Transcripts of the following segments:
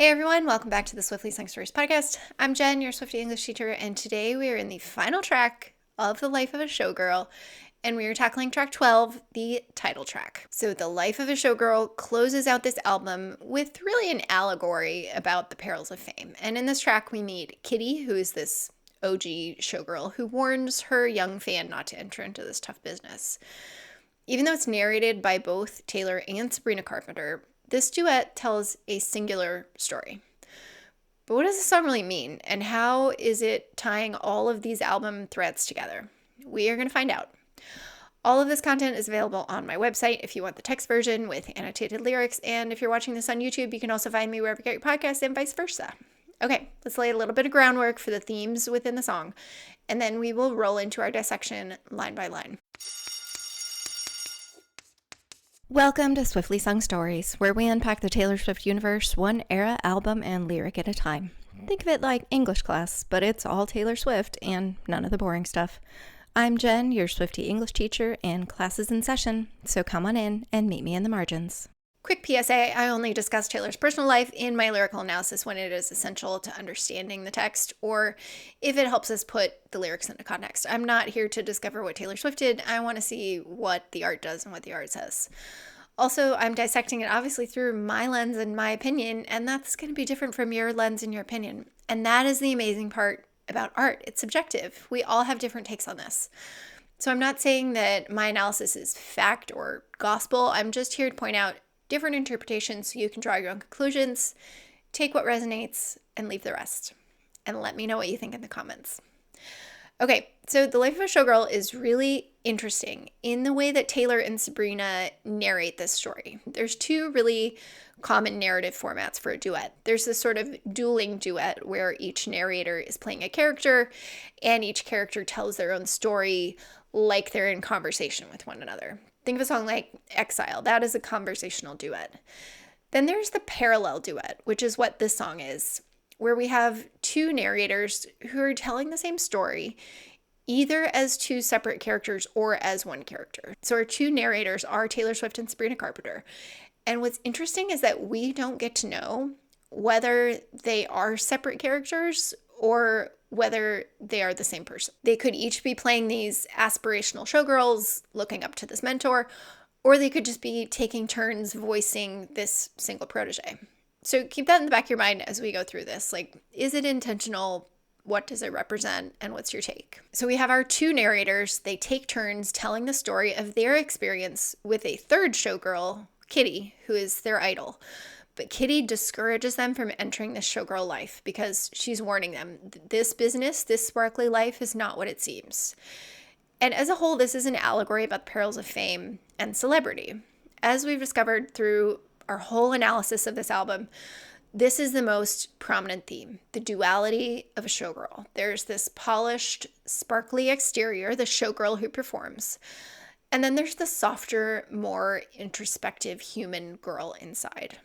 Hey everyone, welcome back to the Swiftly Sung Stories podcast. I'm Jen, your Swifty English teacher, and today we are in the final track of The Life of a Showgirl, and we are tackling track 12, the title track. So The Life of a Showgirl closes out this album with really an allegory about the perils of fame. And in this track we meet Kitty, who is this OG showgirl who warns her young fan not to enter into this tough business. Even though it's narrated by both Taylor and Sabrina Carpenter, this duet tells a singular story. But what does this song really mean, and how is it tying all of these album threads together? We are going to find out. All of this content is available on my website if you want the text version with annotated lyrics, and if you're watching this on YouTube, you can also find me wherever you get your podcasts and vice versa. Okay, let's lay a little bit of groundwork for the themes within the song, and then we will roll into our dissection line by line. Welcome to Swiftly Sung Stories, where we unpack the Taylor Swift universe one era, album, and lyric at a time. Think of it like English class, but it's all Taylor Swift and none of the boring stuff. I'm Jen, your Swifty English teacher, and class is in session, so come on in and meet me in the margins. Quick PSA, I only discuss Taylor's personal life in my lyrical analysis when it is essential to understanding the text, or if it helps us put the lyrics into context. I'm not here to discover what Taylor Swift did. I want to see what the art does and what the art says. Also, I'm dissecting it obviously through my lens and my opinion, and that's going to be different from your lens and your opinion. And that is the amazing part about art. It's subjective. We all have different takes on this. So I'm not saying that my analysis is fact or gospel. I'm just here to point out different interpretations so you can draw your own conclusions, take what resonates, and leave the rest. And let me know what you think in the comments. Okay, so The Life of a Showgirl is really interesting in the way that Taylor and Sabrina narrate this story. There's two really common narrative formats for a duet. There's this sort of dueling duet where each narrator is playing a character and each character tells their own story like they're in conversation with one another. Think of a song like Exile. That is a conversational duet. Then there's the parallel duet, which is what this song is, where we have two narrators who are telling the same story, either as two separate characters or as one character. So our two narrators are Taylor Swift and Sabrina Carpenter. And what's interesting is that we don't get to know whether they are separate characters or whether they are the same person. They could each be playing these aspirational showgirls, looking up to this mentor, or they could just be taking turns voicing this single protege. So keep that in the back of your mind as we go through this. Like, is it intentional? What does it represent? And what's your take? So we have our two narrators. They take turns telling the story of their experience with a third showgirl, Kitty, who is their idol. But Kitty discourages them from entering this showgirl life because she's warning them, this business, this sparkly life is not what it seems. And as a whole, this is an allegory about the perils of fame and celebrity. As we've discovered through our whole analysis of this album, this is the most prominent theme, the duality of a showgirl. There's this polished, sparkly exterior, the showgirl who performs. And then there's the softer, more introspective human girl inside.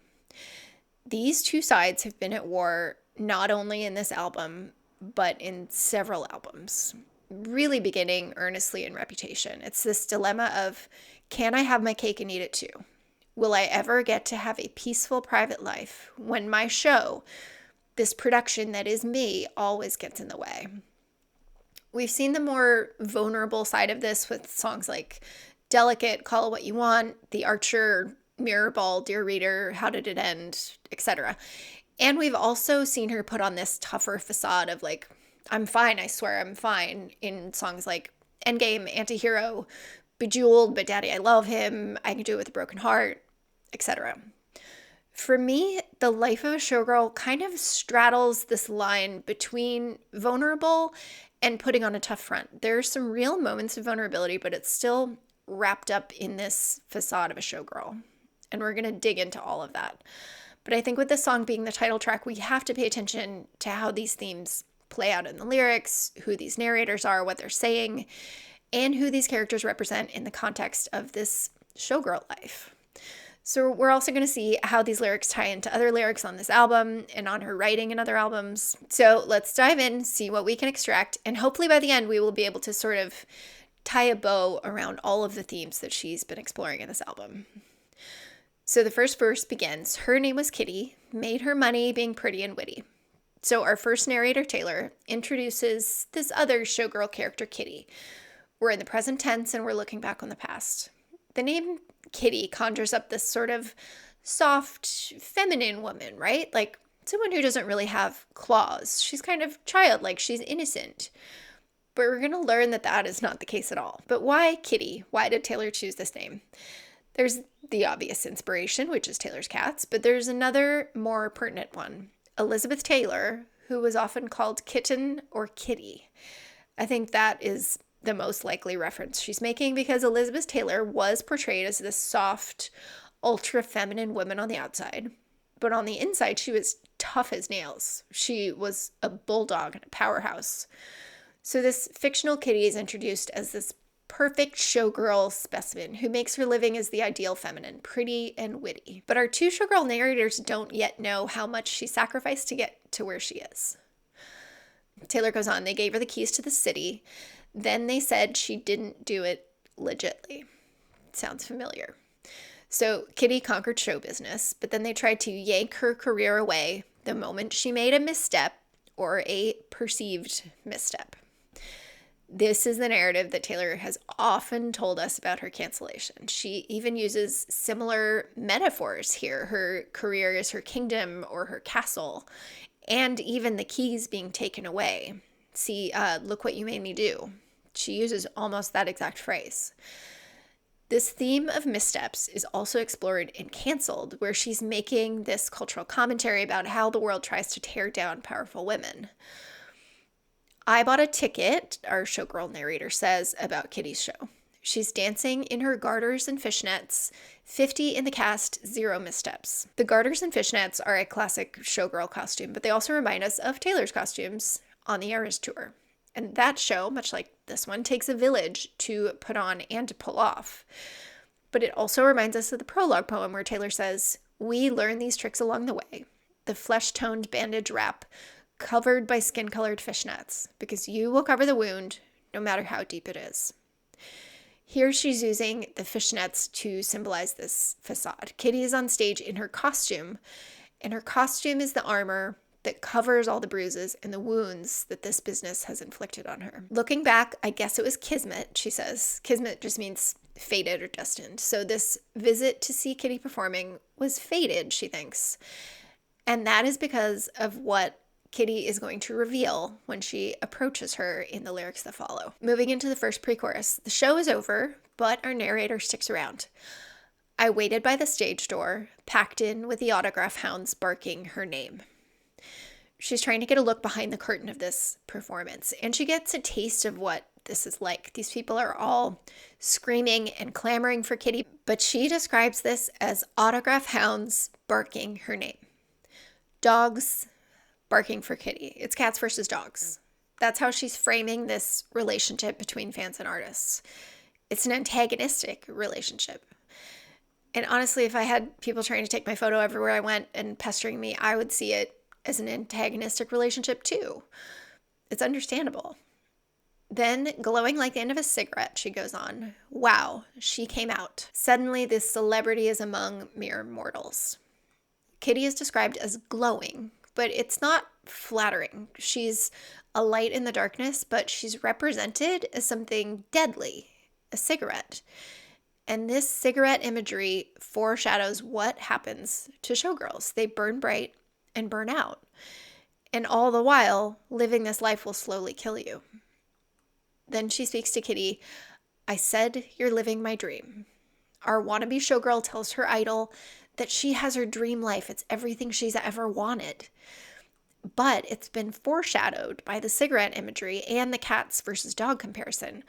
These two sides have been at war not only in this album, but in several albums, really beginning earnestly in Reputation. It's this dilemma of, can I have my cake and eat it too? Will I ever get to have a peaceful private life when my show, this production that is me, always gets in the way? We've seen the more vulnerable side of this with songs like Delicate, Call It What You Want, The Archer, Mirror Ball, Dear Reader, How Did It End, etc. And we've also seen her put on this tougher facade of like, I'm fine, I swear I'm fine, in songs like Endgame, Antihero, Bejeweled, But Daddy I Love Him, I Can Do It With a Broken Heart, etc. For me, The Life of a Showgirl kind of straddles this line between vulnerable and putting on a tough front. There's some real moments of vulnerability, but it's still wrapped up in this facade of a showgirl. And we're going to dig into all of that. But I think with this song being the title track, we have to pay attention to how these themes play out in the lyrics, who these narrators are, what they're saying, and who these characters represent in the context of this showgirl life. So we're also going to see how these lyrics tie into other lyrics on this album and on her writing in other albums. So let's dive in, see what we can extract, and hopefully by the end we will be able to sort of tie a bow around all of the themes that she's been exploring in this album. So the first verse begins, her name was Kitty, made her money being pretty and witty. So our first narrator, Taylor, introduces this other showgirl character, Kitty. We're in the present tense and we're looking back on the past. The name Kitty conjures up this sort of soft, feminine woman, right? Like someone who doesn't really have claws. She's kind of childlike, she's innocent. But we're going to learn that that is not the case at all. But why Kitty? Why did Taylor choose this name? There's the obvious inspiration, which is Taylor's cats, but there's another more pertinent one. Elizabeth Taylor, who was often called Kitten or Kitty. I think that is the most likely reference she's making because Elizabeth Taylor was portrayed as this soft, ultra-feminine woman on the outside. But on the inside, she was tough as nails. She was a bulldog and a powerhouse. So this fictional Kitty is introduced as this perfect showgirl specimen who makes her living as the ideal feminine, pretty and witty. But our two showgirl narrators don't yet know how much she sacrificed to get to where she is. Taylor goes on, they gave her the keys to the city. Then they said she didn't do it legitly. Sounds familiar. So Kitty conquered show business, but then they tried to yank her career away the moment she made a misstep or a perceived misstep. This is the narrative that Taylor has often told us about her cancellation. She even uses similar metaphors here. Her career is her kingdom or her castle, and even the keys being taken away. See, look what you made me do. She uses almost that exact phrase. This theme of missteps is also explored in Cancelled, where she's making this cultural commentary about how the world tries to tear down powerful women. I bought a ticket, our showgirl narrator says about Kitty's show. She's dancing in her garters and fishnets, 50 in the cast, 0 missteps. The garters and fishnets are a classic showgirl costume, but they also remind us of Taylor's costumes on the Eras tour. And that show, much like this one, takes a village to put on and to pull off. But it also reminds us of the prologue poem where Taylor says, we learn these tricks along the way. The flesh-toned bandage wrap, covered by skin-colored fishnets, because you will cover the wound no matter how deep it is. Here she's using the fishnets to symbolize this facade. Kitty is on stage in her costume, and her costume is the armor that covers all the bruises and the wounds that this business has inflicted on her. Looking back, I guess it was kismet, she says. Kismet just means fated or destined. So this visit to see Kitty performing was fated, she thinks. And that is because of what Kitty is going to reveal when she approaches her in the lyrics that follow. Moving into the first pre-chorus, the show is over, but our narrator sticks around. I waited by the stage door, packed in with the autograph hounds barking her name. She's trying to get a look behind the curtain of this performance, and she gets a taste of what this is like. These people are all screaming and clamoring for Kitty, but she describes this as autograph hounds barking her name. Dogs barking for Kitty. It's cats versus dogs. That's how she's framing this relationship between fans and artists. It's an antagonistic relationship. And honestly, if I had people trying to take my photo everywhere I went and pestering me, I would see it as an antagonistic relationship too. It's understandable. Then, glowing like the end of a cigarette, she goes on, wow, she came out. Suddenly, this celebrity is among mere mortals. Kitty is described as glowing, but it's not flattering. She's a light in the darkness, but she's represented as something deadly, a cigarette. And this cigarette imagery foreshadows what happens to showgirls. They burn bright and burn out. And all the while, living this life will slowly kill you. Then she speaks to Kitty, I said you're living my dream. Our wannabe showgirl tells her idol that she has her dream life. It's everything she's ever wanted. But it's been foreshadowed by the cigarette imagery and the cats versus dog comparison.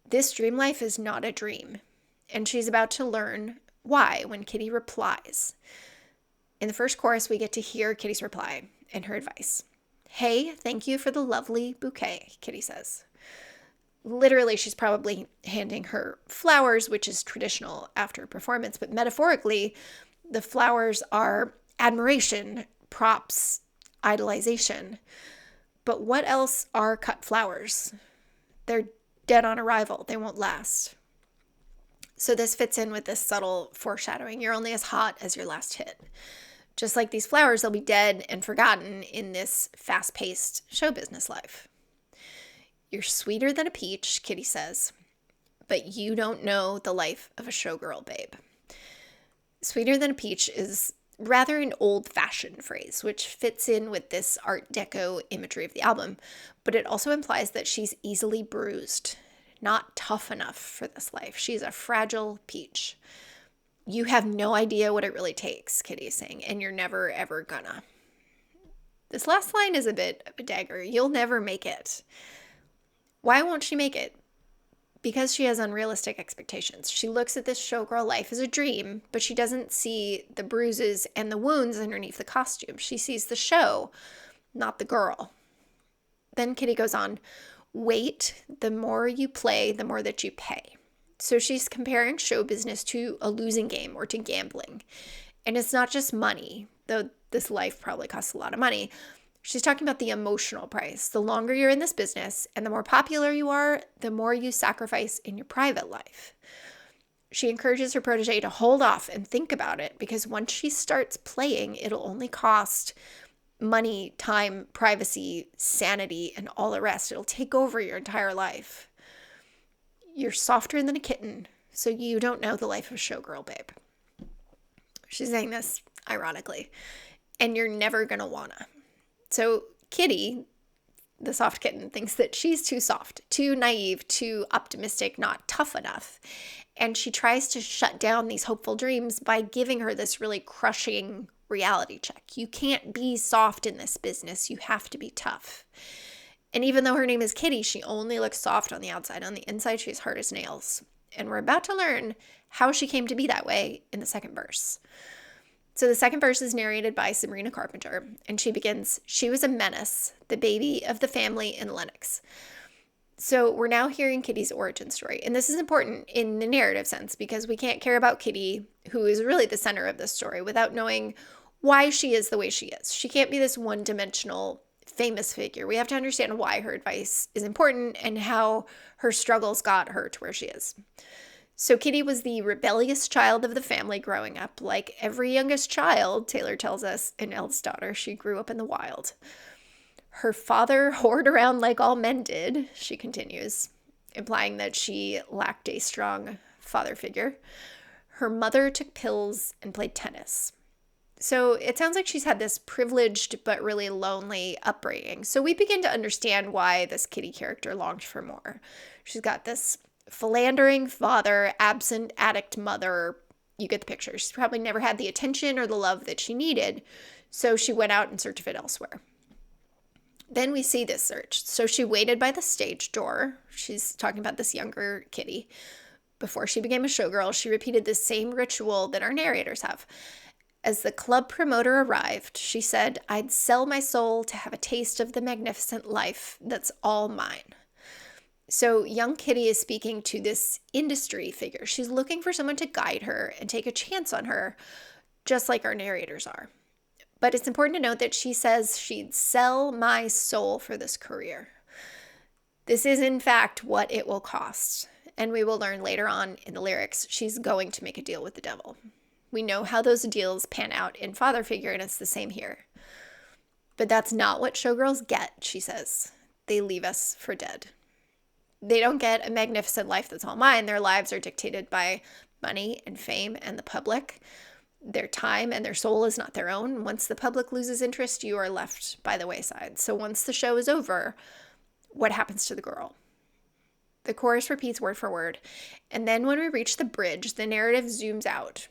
This dream life is not a dream. And she's about to learn why when Kitty replies. In the first chorus, we get to hear Kitty's reply and her advice. Hey, thank you for the lovely bouquet, Kitty says. Literally, she's probably handing her flowers, which is traditional after a performance, but metaphorically, the flowers are admiration, props, idolization. But what else are cut flowers? They're dead on arrival. They won't last. So this fits in with this subtle foreshadowing. You're only as hot as your last hit. Just like these flowers, they'll be dead and forgotten in this fast-paced show business life. You're sweeter than a peach, Kitty says, but you don't know the life of a showgirl, babe. Sweeter than a peach is rather an old-fashioned phrase, which fits in with this Art Deco imagery of the album, but it also implies that she's easily bruised, not tough enough for this life. She's a fragile peach. You have no idea what it really takes, Kitty is saying, and you're never, ever gonna. This last line is a bit of a dagger. You'll never make it. Why won't she make it? Because she has unrealistic expectations. She looks at this showgirl life as a dream, but she doesn't see the bruises and the wounds underneath the costume. She sees the show, not the girl. Then Kitty goes on, wait, the more you play, the more that you pay. So she's comparing show business to a losing game or to gambling. And it's not just money, though this life probably costs a lot of money. She's talking about the emotional price. The longer you're in this business and the more popular you are, the more you sacrifice in your private life. She encourages her protege to hold off and think about it, because once she starts playing, it'll only cost money, time, privacy, sanity, and all the rest. It'll take over your entire life. You're softer than a kitten, so you don't know the life of a showgirl, babe. She's saying this ironically, and you're never gonna wanna. So Kitty, the soft kitten, thinks that she's too soft, too naive, too optimistic, not tough enough. And she tries to shut down these hopeful dreams by giving her this really crushing reality check. You can't be soft in this business. You have to be tough. And even though her name is Kitty, she only looks soft on the outside. On the inside, she's hard as nails. And we're about to learn how she came to be that way in the second verse. So the second verse is narrated by Sabrina Carpenter, and she begins, she was a menace, the baby of the family in Lenox. So we're now hearing Kitty's origin story. And this is important in the narrative sense, because we can't care about Kitty, who is really the center of this story, without knowing why she is the way she is. She can't be this one-dimensional famous figure. We have to understand why her advice is important and how her struggles got her to where she is. So Kitty was the rebellious child of the family growing up. Like every youngest child, Taylor tells us, an eldest daughter, she grew up in the wild. Her father whored around like all men did, she continues, implying that she lacked a strong father figure. Her mother took pills and played tennis. So it sounds like she's had this privileged but really lonely upbringing. So we begin to understand why this Kitty character longed for more. She's got this philandering father, absent addict mother. You get the picture. She's probably never had the attention or the love that she needed, so she went out in search of it elsewhere. Then we see this search. So she waited by the stage door. She's talking about this younger Kitty. Before she became a showgirl, she repeated the same ritual that our narrators have. As the club promoter arrived, she said, I'd sell my soul to have a taste of the magnificent life that's all mine. So young Kitty is speaking to this industry figure. She's looking for someone to guide her and take a chance on her, just like our narrators are. But it's important to note that she says she'd sell my soul for this career. This is, in fact, what it will cost. And we will learn later on in the lyrics, she's going to make a deal with the devil. We know how those deals pan out in Father Figure, and it's the same here. But that's not what showgirls get, she says. They leave us for dead. They don't get a magnificent life that's all mine. Their lives are dictated by money and fame and the public. Their time and their soul is not their own. Once the public loses interest, you are left by the wayside. So once the show is over, what happens to the girl? The chorus repeats word for word. And then when we reach the bridge, the narrative zooms out.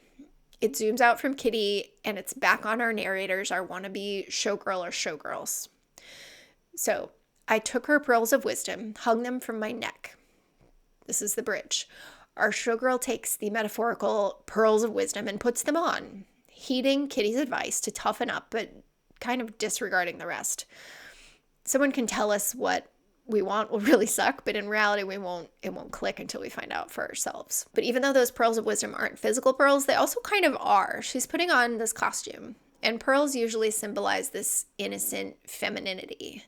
It zooms out from Kitty, and it's back on our narrators, our wannabe showgirl or showgirls. So I took her pearls of wisdom, hung them from my neck. This is the bridge. Our showgirl takes the metaphorical pearls of wisdom and puts them on, heeding Kitty's advice to toughen up, but kind of disregarding the rest. Someone can tell us what we want will really suck, but in reality, it won't click until we find out for ourselves. But even though those pearls of wisdom aren't physical pearls, they also kind of are. She's putting on this costume, and pearls usually symbolize this innocent femininity.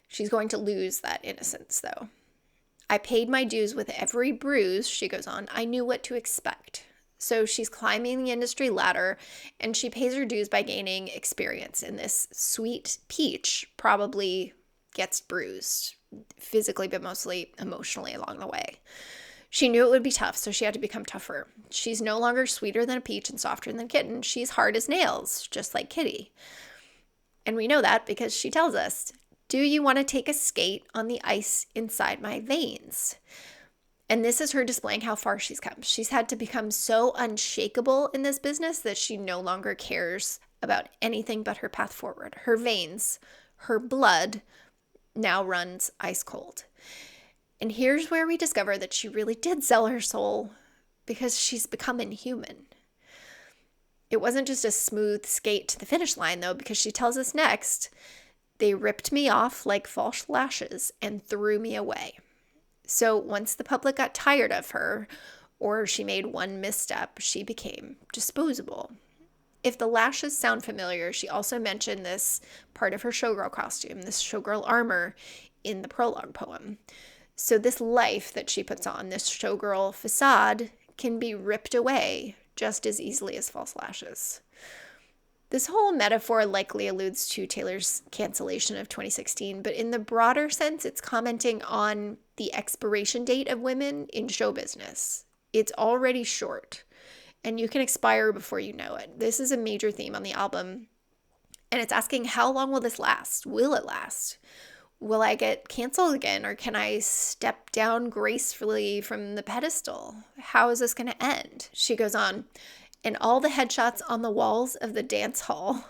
She's going to lose that innocence, though. I paid my dues with every bruise, she goes on. I knew what to expect. So she's climbing the industry ladder, and she pays her dues by gaining experience. And this sweet peach probably gets bruised physically, but mostly emotionally along the way. She knew it would be tough, so she had to become tougher. She's no longer sweeter than a peach and softer than a kitten. She's hard as nails, just like Kitty. And we know that because she tells us, do you want to take a skate on the ice inside my veins? And this is her displaying how far she's come. She's had to become so unshakable in this business that she no longer cares about anything but her path forward. Her veins, her blood now runs ice cold. And here's where we discover that she really did sell her soul because she's become inhuman. It wasn't just a smooth skate to the finish line, though, because she tells us next, they ripped me off like false lashes and threw me away. So once the public got tired of her, or she made one misstep, she became disposable. If the lashes sound familiar, she also mentioned this part of her showgirl costume, this showgirl armor, in the prologue poem. So this life that she puts on, this showgirl facade, can be ripped away just as easily as false lashes. This whole metaphor likely alludes to Taylor's cancellation of 2016, but in the broader sense, it's commenting on the expiration date of women in show business. It's already short, and you can expire before you know it. This is a major theme on the album, and it's asking, how long will this last? Will it last? Will I get canceled again, or can I step down gracefully from the pedestal? How is this going to end? She goes on, and all the headshots on the walls of the dance hall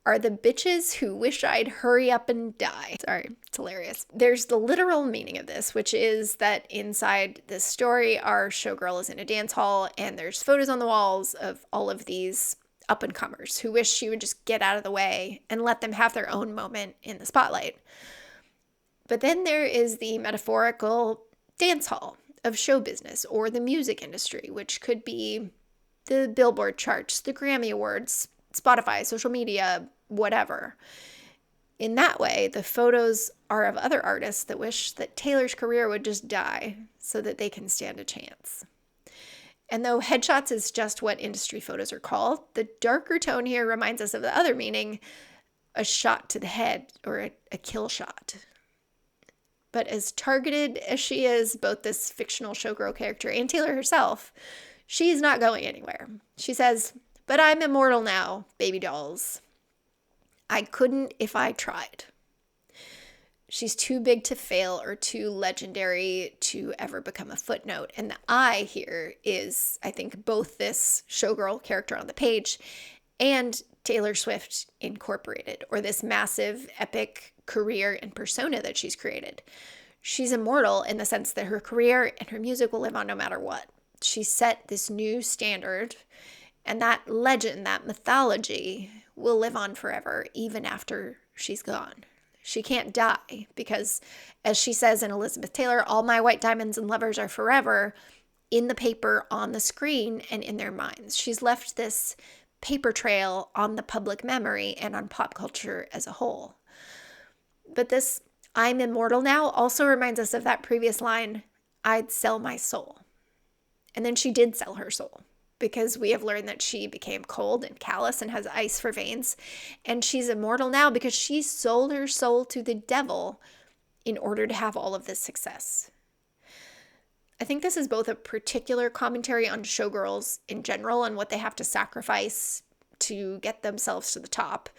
are the bitches who wish I'd hurry up and die. Sorry, it's hilarious. There's the literal meaning of this, which is that inside this story, our showgirl is in a dance hall, and there's photos on the walls of all of these up-and-comers who wish she would just get out of the way and let them have their own moment in the spotlight. But then there is the metaphorical dance hall of show business or the music industry, which could be the Billboard charts, the Grammy Awards, Spotify, social media, whatever. In that way, the photos are of other artists that wish that Taylor's career would just die so that they can stand a chance. And though headshots is just what industry photos are called, the darker tone here reminds us of the other meaning, a shot to the head or a kill shot. But as targeted as she is, both this fictional showgirl character and Taylor herself, she's not going anywhere. She says, but I'm immortal now, baby dolls. I couldn't if I tried. She's too big to fail or too legendary to ever become a footnote. And the I here is, I think, both this showgirl character on the page and Taylor Swift Incorporated, or this massive, epic career and persona that she's created. She's immortal in the sense that her career and her music will live on no matter what. She set this new standard, and that legend, that mythology, will live on forever, even after she's gone. She can't die because, as she says in Elizabeth Taylor, all my white diamonds and lovers are forever in the paper, on the screen, and in their minds. She's left this paper trail on the public memory and on pop culture as a whole. But this I'm immortal now also reminds us of that previous line, I'd sell my soul. And then she did sell her soul, because we have learned that she became cold and callous and has ice for veins. And she's immortal now because she sold her soul to the devil in order to have all of this success. I think this is both a particular commentary on showgirls in general and what they have to sacrifice to get themselves to the top.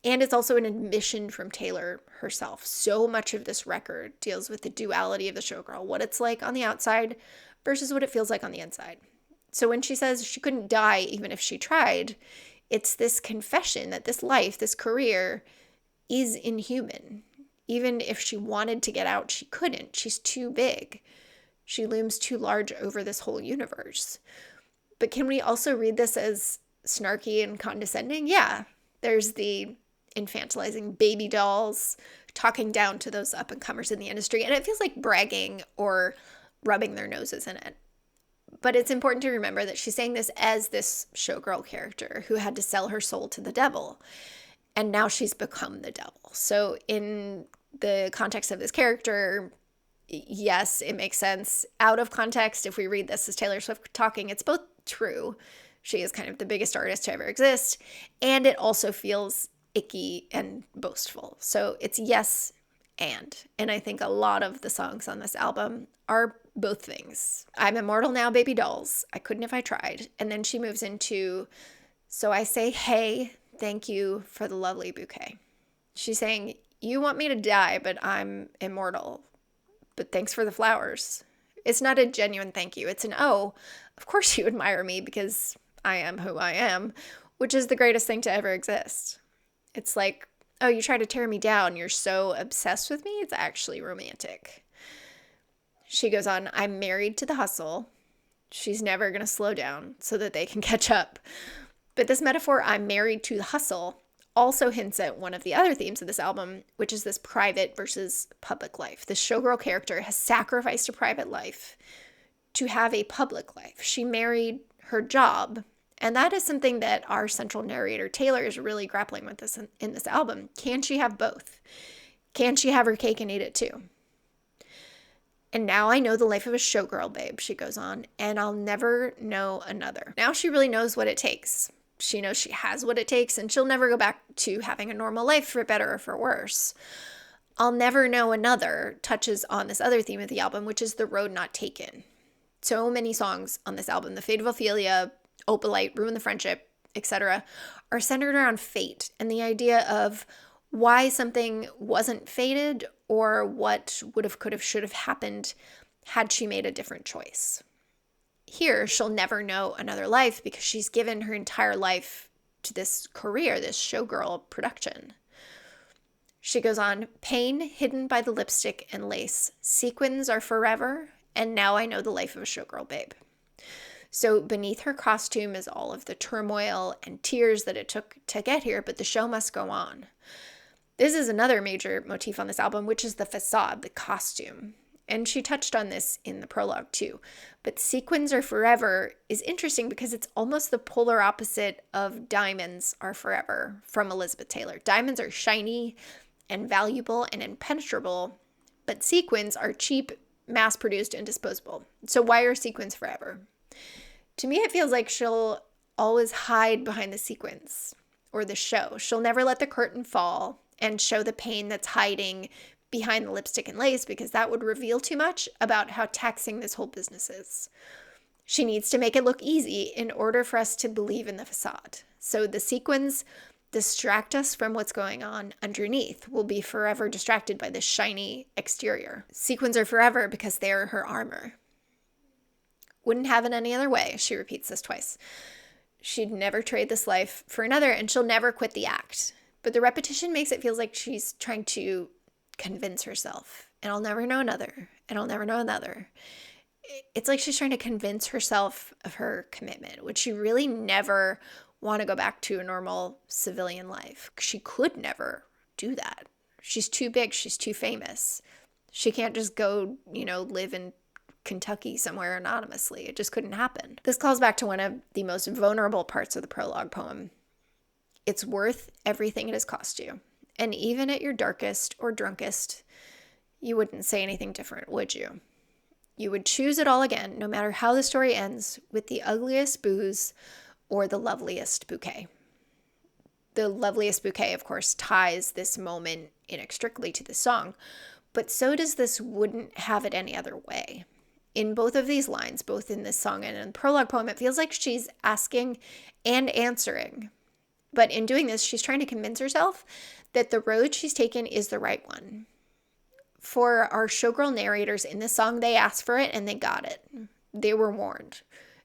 And it's also an admission from Taylor herself. So much of this record deals with the duality of the showgirl, what it's like on the outside versus what it feels like on the inside. So when she says she couldn't die even if she tried, it's this confession that this life, this career, is inhuman. Even if she wanted to get out, she couldn't. She's too big. She looms too large over this whole universe. But can we also read this as snarky and condescending? Yeah, there's the infantilizing baby dolls talking down to those up-and-comers in the industry, and it feels like bragging or rubbing their noses in it. But it's important to remember that she's saying this as this showgirl character who had to sell her soul to the devil, and now she's become the devil. So in the context of this character, Yes, it makes sense. Out of context, if we read this as Taylor Swift talking, it's both true. She is kind of the biggest artist to ever exist, and it also feels icky and boastful. So it's yes and I think a lot of the songs on this album are both things. I'm immortal now, baby dolls. I couldn't if I tried. And then she moves into, so I say, hey, thank you for the lovely bouquet. She's saying, you want me to die, but I'm immortal. But thanks for the flowers. It's not a genuine thank you. It's an, oh, of course you admire me because I am who I am, which is the greatest thing to ever exist. It's like, oh, you try to tear me down. You're so obsessed with me. It's actually romantic. She goes on, I'm married to the hustle. She's never going to slow down so that they can catch up. But this metaphor, I'm married to the hustle, also hints at one of the other themes of this album, which is this private versus public life. The showgirl character has sacrificed a private life to have a public life. She married her job. And that is something that our central narrator, Taylor, is really grappling with this in this album. Can she have both? Can she have her cake and eat it too? And now I know the life of a showgirl, babe, she goes on, and I'll never know another. Now she really knows what it takes. She knows she has what it takes, and she'll never go back to having a normal life, for better or for worse. I'll never know another touches on this other theme of the album, which is the road not taken. So many songs on this album, The Fate of Ophelia, Opalite, Ruin the Friendship, etc., are centered around fate and the idea of why something wasn't fated or what would have, could have, should have happened had she made a different choice. Here, she'll never know another life because she's given her entire life to this career, this showgirl production. She goes on, pain hidden by the lipstick and lace. Sequins are forever, and now I know the life of a showgirl, babe. So beneath her costume is all of the turmoil and tears that it took to get here, but the show must go on. This is another major motif on this album, which is the facade, the costume. And she touched on this in the prologue too. But sequins are forever is interesting because it's almost the polar opposite of diamonds are forever from Elizabeth Taylor. Diamonds are shiny and valuable and impenetrable, but sequins are cheap, mass-produced, and disposable. So why are sequins forever? To me, it feels like she'll always hide behind the sequins or the show. She'll never let the curtain fall and show the pain that's hiding behind the lipstick and lace because that would reveal too much about how taxing this whole business is. She needs to make it look easy in order for us to believe in the facade. So the sequins distract us from what's going on underneath. We'll be forever distracted by this shiny exterior. Sequins are forever because they're her armor. Wouldn't have it any other way. She repeats this twice. She'd never trade this life for another, and she'll never quit the act. But the repetition makes it feel like she's trying to convince herself. And I'll never know another. And I'll never know another. It's like she's trying to convince herself of her commitment. Would she really never want to go back to a normal civilian life? She could never do that. She's too big. She's too famous. She can't just go, live in Kentucky somewhere anonymously. It just couldn't happen. This calls back to one of the most vulnerable parts of the prologue poem. It's worth everything it has cost you. And even at your darkest or drunkest, you wouldn't say anything different, would you? You would choose it all again, no matter how the story ends, with the ugliest booze or the loveliest bouquet. The loveliest bouquet, of course, ties this moment inextricably to the song, but so does this wouldn't have it any other way. In both of these lines, both in this song and in the prologue poem, it feels like she's asking and answering. But in doing this, she's trying to convince herself that the road she's taken is the right one. For our showgirl narrators in this song, they asked for it and they got it. They were warned.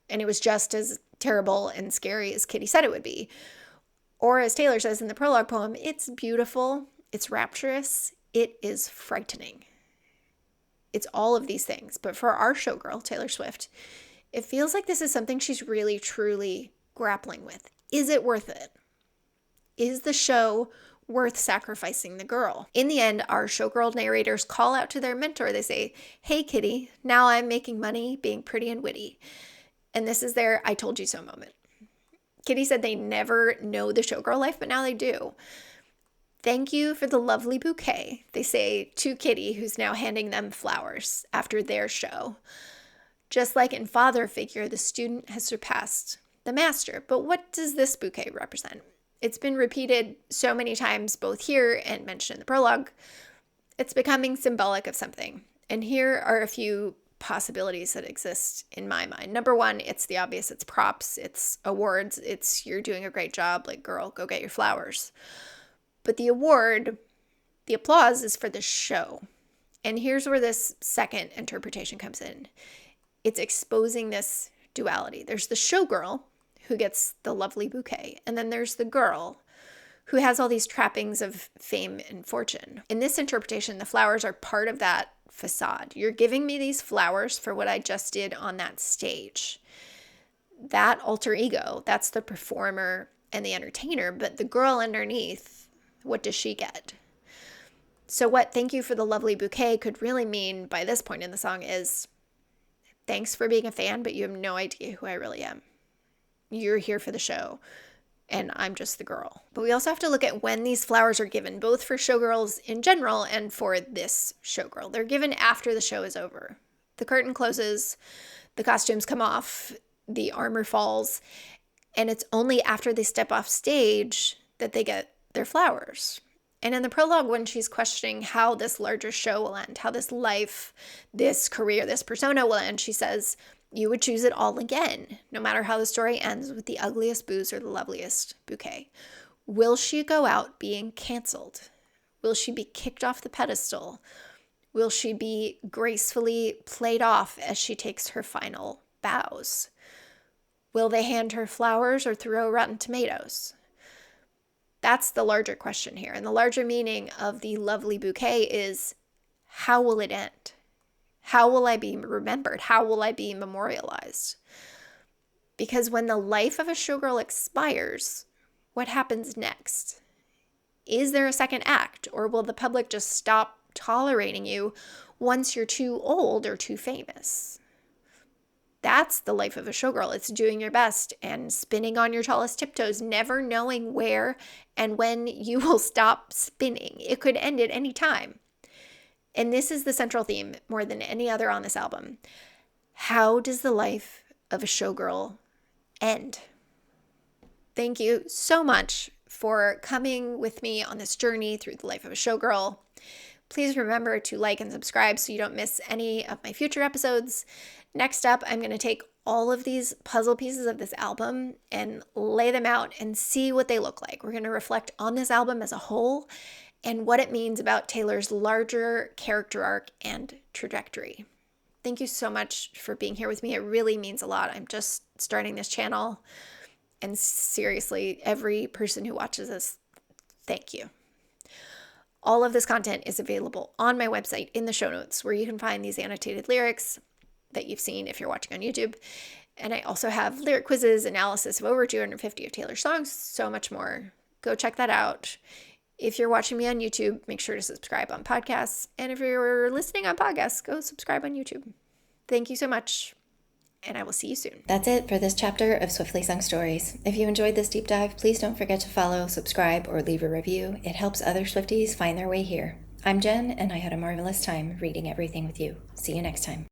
And it was just as terrible and scary as Kitty said it would be. Or as Taylor says in the prologue poem, it's beautiful, it's rapturous, it is frightening. It's all of these things. But for our showgirl, Taylor Swift, it feels like this is something she's really, truly grappling with. Is it worth it? Is the show worth sacrificing the girl? In the end, our showgirl narrators call out to their mentor. They say, hey, Kitty, now I'm making money being pretty and witty. And this is their I told you so moment. Kitty said they never know the showgirl life, but now they do. Thank you for the lovely bouquet, they say to Kitty, who's now handing them flowers after their show. Just like in Father Figure, the student has surpassed the master. But what does this bouquet represent? It's been repeated so many times, both here and mentioned in the prologue. It's becoming symbolic of something. And here are a few possibilities that exist in my mind. Number one, it's the obvious. It's props. It's awards. It's you're doing a great job. Like, girl, go get your flowers. But the award, the applause, is for the show. And here's where this second interpretation comes in. It's exposing this duality. There's the showgirl who gets the lovely bouquet, and then there's the girl who has all these trappings of fame and fortune. In this interpretation, the flowers are part of that facade. You're giving me these flowers for what I just did on that stage. That alter ego, that's the performer and the entertainer, but the girl underneath, what does she get? So what thank you for the lovely bouquet could really mean by this point in the song is, thanks for being a fan, but you have no idea who I really am. You're here for the show, and I'm just the girl. But we also have to look at when these flowers are given, both for showgirls in general and for this showgirl. They're given after the show is over. The curtain closes, the costumes come off, the armor falls, and it's only after they step off stage that they get their flowers. And in the prologue, when she's questioning how this larger show will end, how this life, this career, this persona will end, she says, you would choose it all again, no matter how the story ends with the ugliest booze or the loveliest bouquet. Will she go out being canceled? Will she be kicked off the pedestal? Will she be gracefully played off as she takes her final bows? Will they hand her flowers or throw rotten tomatoes? That's the larger question here. And the larger meaning of the lovely bouquet is, how will it end? How will I be remembered? How will I be memorialized? Because when the life of a showgirl expires, what happens next? Is there a second act, or will the public just stop tolerating you once you're too old or too famous? That's the life of a showgirl. It's doing your best and spinning on your tallest tiptoes, never knowing where and when you will stop spinning. It could end at any time. And this is the central theme more than any other on this album. How does the life of a showgirl end? Thank you so much for coming with me on this journey through the life of a showgirl. Please remember to like and subscribe so you don't miss any of my future episodes. Next up, I'm going to take all of these puzzle pieces of this album and lay them out and see what they look like. We're going to reflect on this album as a whole and what it means about Taylor's larger character arc and trajectory. Thank you so much for being here with me. It really means a lot. I'm just starting this channel, and seriously, every person who watches this, thank you. All of this content is available on my website in the show notes, where you can find these annotated lyrics that you've seen if you're watching on YouTube. And I also have lyric quizzes, analysis of over 250 of Taylor's songs, so much more. Go check that out. If you're watching me on YouTube, make sure to subscribe on podcasts. And if you're listening on podcasts, go subscribe on YouTube. Thank you so much, and I will see you soon. That's it for this chapter of Swiftly Sung Stories. If you enjoyed this deep dive, please don't forget to follow, subscribe, or leave a review. It helps other Swifties find their way here. I'm Jen, and I had a marvelous time reading everything with you. See you next time.